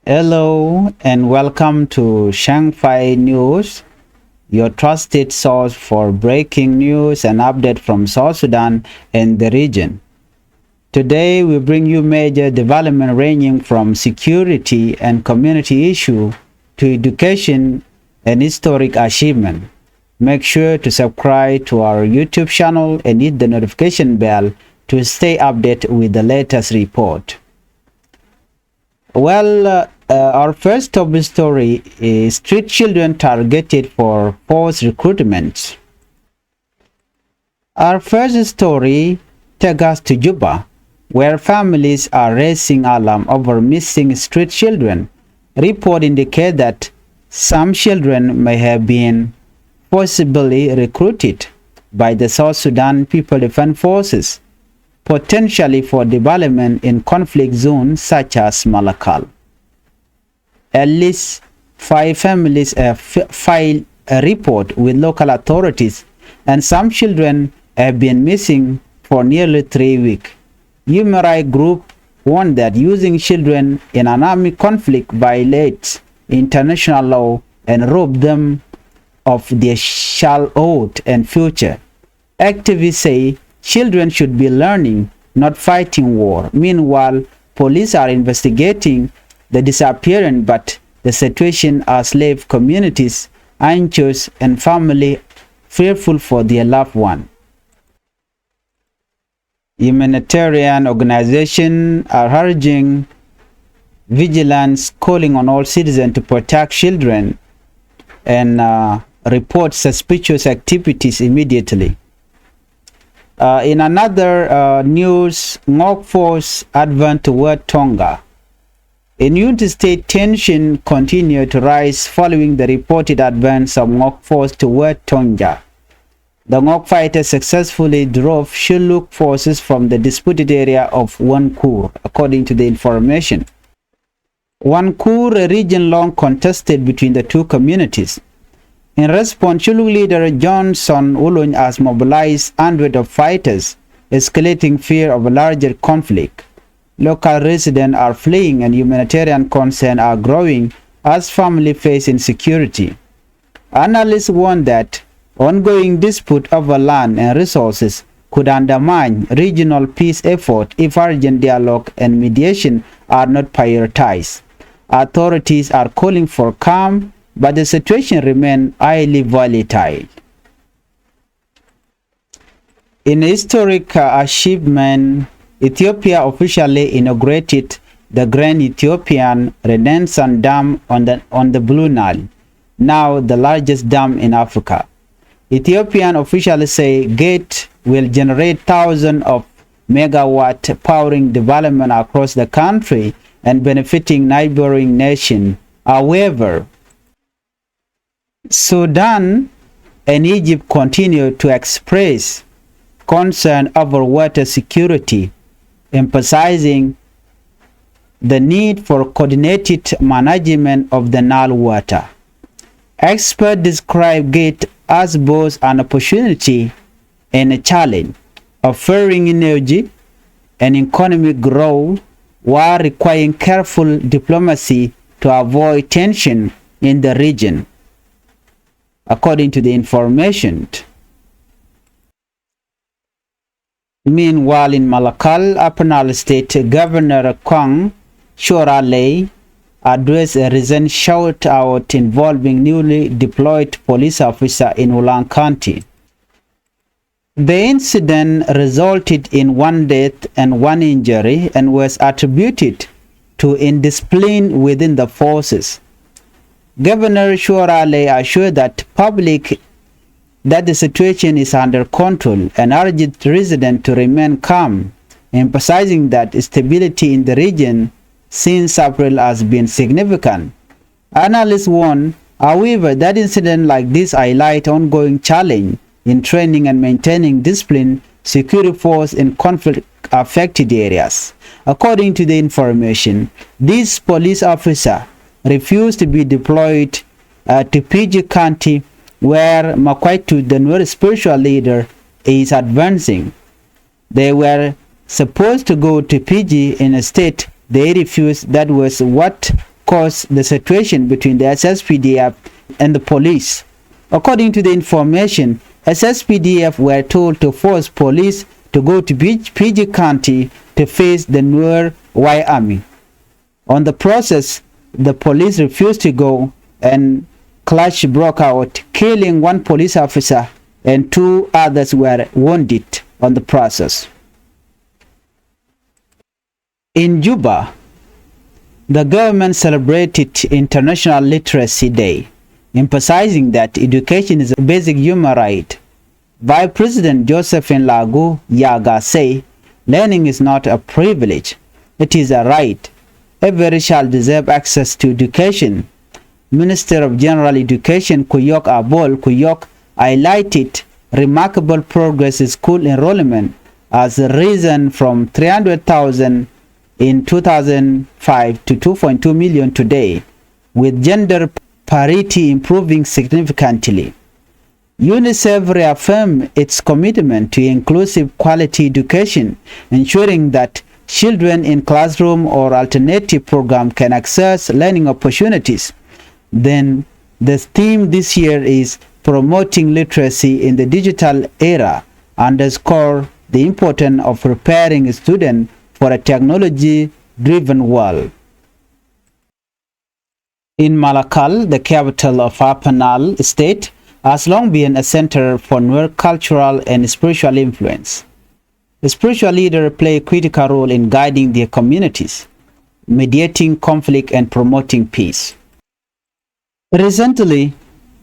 Hello and welcome to Changfied News, your trusted source for breaking news and update from South Sudan and the region. Today we bring you major development ranging from security and community issue to education and historic achievement. Make sure to subscribe to our YouTube channel and hit the notification bell to stay updated with the latest report. Our first top story is street children targeted for forced recruitment. Our first story takes us to Juba, where families are raising alarm over missing street children. Reports indicate that some children may have been forcibly recruited by the South Sudan People Defense Forces, potentially for development in conflict zones such as Malakal. At least 5 families have filed a report with local authorities, and some children have been missing for nearly 3 weeks. Human rights groups warn that using children in an army conflict violates international law and robs them of their childhood and future. Activists say children should be learning, not fighting war. Meanwhile, police are investigating the disappearance, but the situation has left communities anxious and family fearful for their loved one. Humanitarian organizations are urging vigilance, calling on all citizens to protect children and report suspicious activities immediately. In another news, Ngok force advance toward Tonga. In United States, tension continued to rise following the reported advance of Ngok force toward Tonga. The Ngok fighters successfully drove Shilluk forces from the disputed area of Wankur, according to the information. Wankur, a region long contested between the two communities. In response, Shilluk leader Johnson Ulun has mobilized hundreds of fighters, escalating fear of a larger conflict. Local residents are fleeing and humanitarian concerns are growing as families face insecurity. Analysts warn that ongoing dispute over land and resources could undermine regional peace efforts if urgent dialogue and mediation are not prioritized. Authorities are calling for calm, but the situation remains highly volatile. In historic achievement, Ethiopia officially inaugurated the Grand Ethiopian Renaissance Dam on the Blue Nile, now the largest dam in Africa. Ethiopian officials say GERD will generate thousands of megawatts, powering development across the country and benefiting neighboring nations. However, Sudan and Egypt continue to express concern over water security, emphasizing the need for coordinated management of the Nile water. Experts describe GERD as both an opportunity and a challenge, offering energy and economic growth while requiring careful diplomacy to avoid tension in the region, according to the information. Meanwhile, in Malakal, Upper Nile State, Governor Kwang Shorale addressed a recent shootout involving newly deployed police officer in Ulang County. The incident resulted in 1 death and 1 injury and was attributed to indiscipline within the forces. Governor Shorale assured that the situation is under control and urged residents to remain calm, emphasizing that stability in the region since April has been significant. Analysts warn, however, that incidents like this highlight ongoing challenge in training and maintaining discipline security force in conflict-affected areas. According to the information, this police officer refused to be deployed to PG County, where Makwaitu, the new spiritual leader, is advancing. They were supposed to go to PG in a state they refused. That was what caused the situation between the SSPDF and the police. According to the information, SSPDF were told to force police to go to PG County to face the Nuer Y Army. On the process, the police refused to go and clash broke out, killing one police officer and 2 others were wounded on the process. In Juba, the government celebrated International Literacy Day, emphasizing that education is a basic human right. Vice President Josephine Lagu Yaga say, learning is not a privilege, it is a right. Every child deserves access to education. Minister of General Education Kuyok Abol Kuyok highlighted remarkable progress in school enrollment as risen from 300,000 in 2005 to 2.2 million today, with gender parity improving significantly. UNICEF reaffirmed its commitment to inclusive quality education, ensuring that children in classroom or alternative program can access learning opportunities. Then the theme this year is promoting literacy in the digital era, underscore the importance of preparing students for a technology-driven world. In Malakal, the capital of Upper Nile State, has long been a center for Nuer cultural and spiritual influence. The spiritual leaders play a critical role in guiding their communities, mediating conflict and promoting peace. Recently,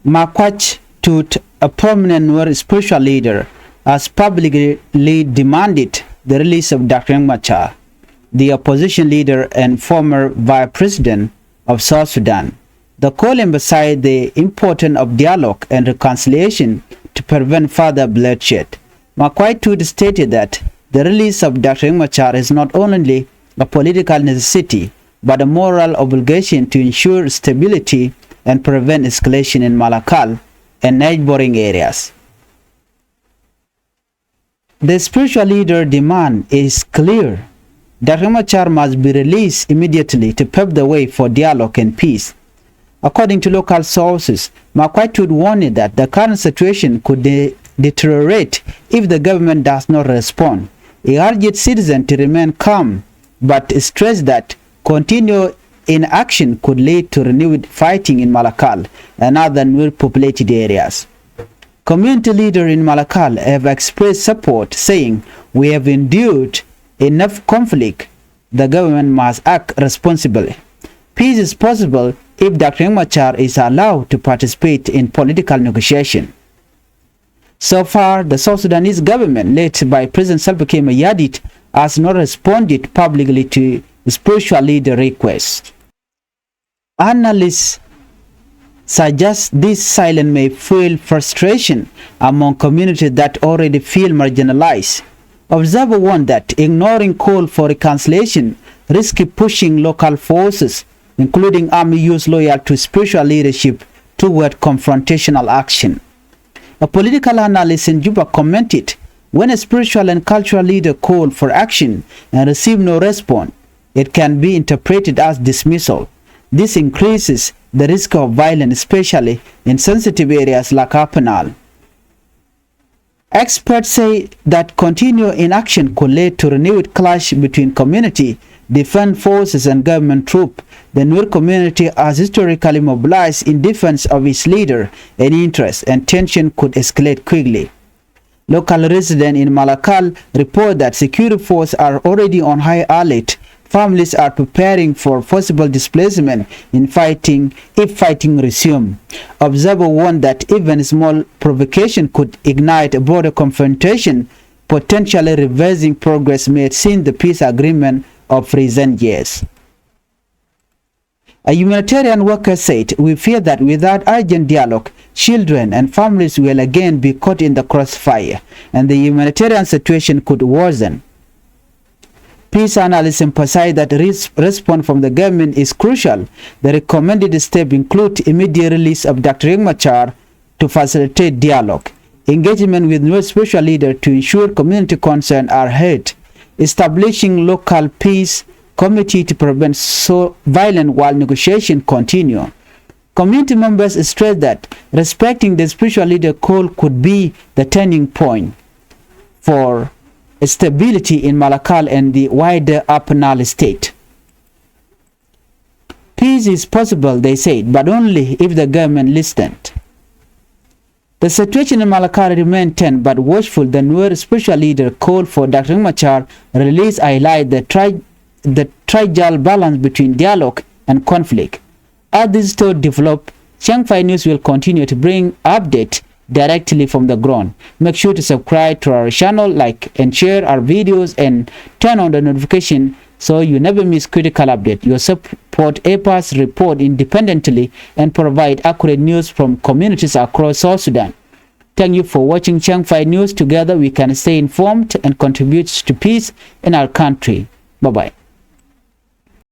Makwach Tut, a prominent Nuer spiritual leader, has publicly demanded the release of Dr. Machar, the opposition leader and former vice president of South Sudan. The call emphasized the importance of dialogue and reconciliation to prevent further bloodshed. Makwai Tut stated that the release of Dr. Machar is not only a political necessity, but a moral obligation to ensure stability and prevent escalation in Malakal and neighboring areas. The spiritual leader demand is clear. Dr. Machar must be released immediately to pave the way for dialogue and peace. According to local sources, Makwai Tut warned that the current situation could deteriorate if the government does not respond. He urged citizens to remain calm, but stressed that continued inaction could lead to renewed fighting in Malakal and other Nuer populated areas. Community leaders in Malakal have expressed support, saying, "We have endured enough conflict. The government must act responsibly. Peace is possible if Dr. Machar is allowed to participate in political negotiation." So far, the South Sudanese government, led by President Salva Kiir Mayardit, has not responded publicly to spiritual leader requests. Analysts suggest this silence may fuel frustration among communities that already feel marginalized. Observers warn that ignoring call for reconciliation risks pushing local forces, including army youths loyal to spiritual leadership, toward confrontational action. A political analyst in Juba commented, "When a spiritual and cultural leader call for action and receive no response, it can be interpreted as dismissal. This increases the risk of violence, especially in sensitive areas like Upper Nile." Experts say that continued inaction could lead to renewed clash between community, defense forces and government troops. The Nuer community has historically mobilized in defense of its leader and interests, and tension could escalate quickly. Local residents in Malakal report that security forces are already on high alert. Families are preparing for possible displacement if fighting resumes. Observers warn that even small provocation could ignite a broader confrontation, potentially reversing progress made since the peace agreement of recent years. A humanitarian worker said, "We fear that without urgent dialogue, children and families will again be caught in the crossfire, and the humanitarian situation could worsen." Peace analysts emphasize that response from the government is crucial. The recommended steps include immediate release of Dr. Machar to facilitate dialogue, engagement with Nuer spiritual leaders to ensure community concerns are heard, establishing local peace committee to prevent so violence while negotiations continue. Community members stress that respecting the spiritual leader call could be the turning point for stability in Malakal and the wider Upper Nile state. Peace is possible, they said, but only if the government listened. The situation in Malakal remained tense but watchful. The Nuer spiritual leader called for Dr. Machar release highlight the fragile balance between dialogue and conflict. As this story develops, Changfied News will continue to bring updates directly from the ground. Make sure to subscribe to our channel, like and share our videos, and turn on the notification so you never miss critical update. Your support APAS report independently and provide accurate news from communities across South Sudan. Thank you for watching Changfied News. Together we can stay informed and contribute to peace in our country. Bye-bye.